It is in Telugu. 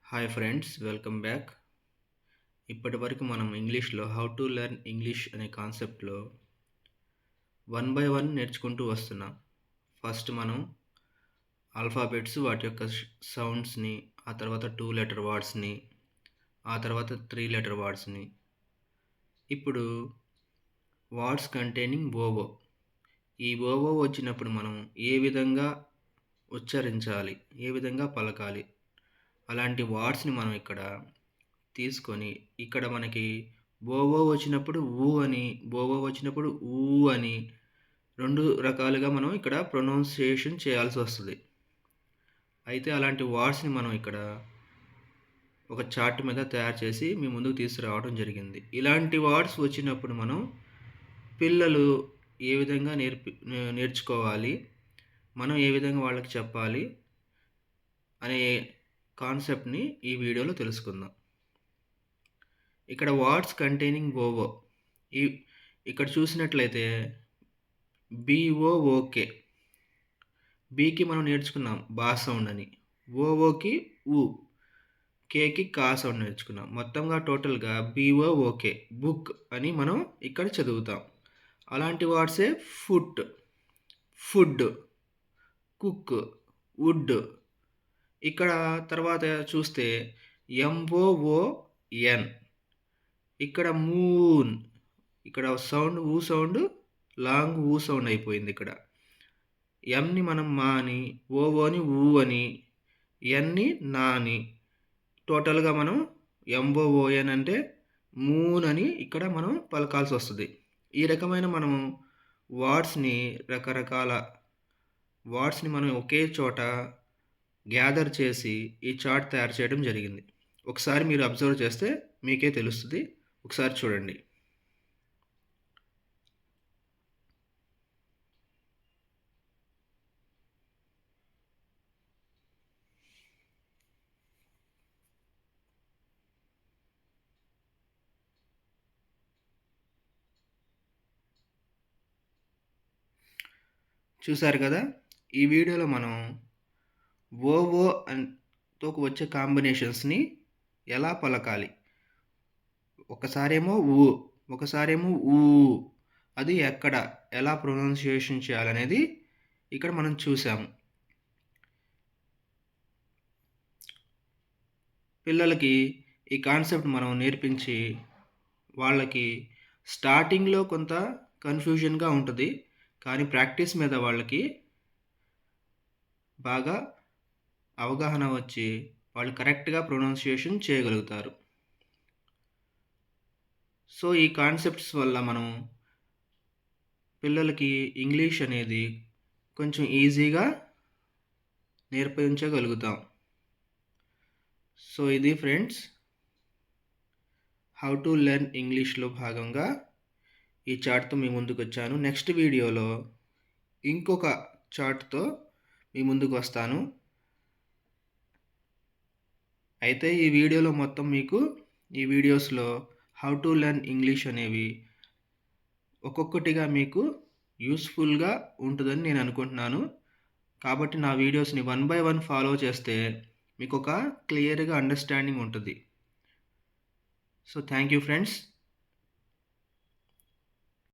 Hi friends, welcome back. ఇప్పటివరకు మనం ఇంగ్లీష్లో హౌ టు లెర్న్ ఇంగ్లీష్ అనే కాన్సెప్ట్లో వన్ బై వన్ నేర్చుకుంటూ వస్తున్నాం. ఫస్ట్ మనం ఆల్ఫాబెట్స్ వాటి యొక్క సౌండ్స్ని, ఆ తర్వాత 2 లెటర్ వర్డ్స్ని, ఆ తర్వాత 3 లెటర్ వర్డ్స్ని. ఇప్పుడు వర్డ్స్ కంటైనింగ్ ఓవో. ఈ ఓవో వచ్చినప్పుడు మనం ఏ విధంగా ఉచ్చరించాలి, ఏ విధంగా పలకాలి, అలాంటి వర్డ్స్ని మనం ఇక్కడ తీసుకొని, ఇక్కడ మనకి ఓవో వచ్చినప్పుడు ఊ అని, ఓవో వచ్చినప్పుడు ఊ అని 2 రకాలుగా మనం ఇక్కడ ప్రొనౌన్సియేషన్ చేయాల్సొస్తది. అయితే అలాంటి వర్డ్స్‌ని మనం ఇక్కడ ఒక చార్ట్ మీద తయారు చేసి మీ ముందుకు తీసుకురావడం జరిగింది. ఇలాంటి వర్డ్స్ వచ్చినప్పుడు మనం పిల్లలు ఏ విధంగా నేర్చుకోవాలి, మనం ఏ విధంగా వాళ్ళకి చెప్పాలి అనే కాన్సెప్ట్‌ని ఈ వీడియోలో తెలుసుకుందాం. ఇక్కడ వర్డ్స్ కంటైనింగ్ ఓవో. ఈ ఇక్కడ చూసినట్లయితే బీఓఓకే. బీకి మనం నేర్చుకున్నాం బా సౌండ్ అని. ఓఓకి ఊ. కేకి కా సౌండ్ నేర్చుకున్నాం. మొత్తంగా టోటల్‌గా బీఓఓకే బుక్ అని మనం ఇక్కడ చదువుతాం. అలాంటి వర్డ్సే ఫుట్, ఫుడ్, కుక్, వుడ్. ఇక్కడ తర్వాత చూస్తే ఎంఓఓఎన్. ఇక్కడ మూన్. ఇక్కడ సౌండ్ ఊ సౌండ్ లాంగ్ ఊ సౌండ్ అయిపోయింది ఇక్కడ. ఎంని మనం మా అని, ఓఓని ఊ అని, ఎన్ని నా అని, టోటల్‌గా మనం ఎంఓఓఎన్ అంటే మూన్ అని ఇక్కడ మనం పలకాల్సి వస్తది. ఈ రకమైన మనం వర్డ్స్‌ని రకరకాల వర్డ్స్‌ని మనం ఒకే చోట గ్యాదర్ చేసి ఈ చార్ట్ తయారు చేయడం జరిగింది. ఒకసారి మీరు అబ్జర్వ్ చేస్తే మీకే తెలుస్తది. ఒకసారి చూడండి. చూసారు కదా! ఈ వీడియోలో మనం ఓవో తో వచ్చే కాంబినేషన్స్‌ని ఎలా పలకాలి. ఒకసారేమో ఊ, ఒకసారేమో ఊ. అది ఎక్కడ, ఎలా ప్రొనౌన్సియేషన్ చేయాలనేది ఇక్కడ మనం చూసాము. పిల్లలకి ఈ కాన్సెప్ట్ మనం నేర్పించి, వాళ్ళకి స్టార్టింగ్‌లో కొంత కన్‌ఫ్యూజన్‌గా ఉంటది. కానీ ప్రాక్టీస్ మీద వాళ్ళకి బాగా అవగాహన వచ్చి, వాళ్ళు కరెక్ట్‌గా ప్రొనౌన్సియేషన్ చేయగలుగుతారు. సో, ఈ కాన్సెప్ట్స్ వల్ల మనం పిల్లలకి ఇంగ్లీష్ అనేది కొంచెం ఈజీగా నేర్పించగలుగుతాం. సో, ఇది ఫ్రెండ్స్ హౌ టు లెర్న్ ఇంగ్లీష్‌లో భాగంగా ఈ చార్ట్‌తో మీ ముందుకొచ్చాను. నెక్స్ట్ వీడియోలో ఇంకొక చార్ట్‌తో మీ ముందుకు వస్తాను. అయితే ఈ వీడియోలో మొత్తం మీకు ఈ వీడియోస్‌లో హౌ టు లెర్న్ ఇంగ్లీష్ అనేవి ఒక్కొక్కటిగా మీకు యూజ్‌ఫుల్‌గా ఉంటదని నేను అనుకుంటున్నాను. కాబట్టి నా వీడియోస్‌ని వన్ బై వన్ ఫాలో చేస్తే మీకొక క్లియర్‌గా అండర్‌స్టాండింగ్ ఉంటది. So, thank you friends.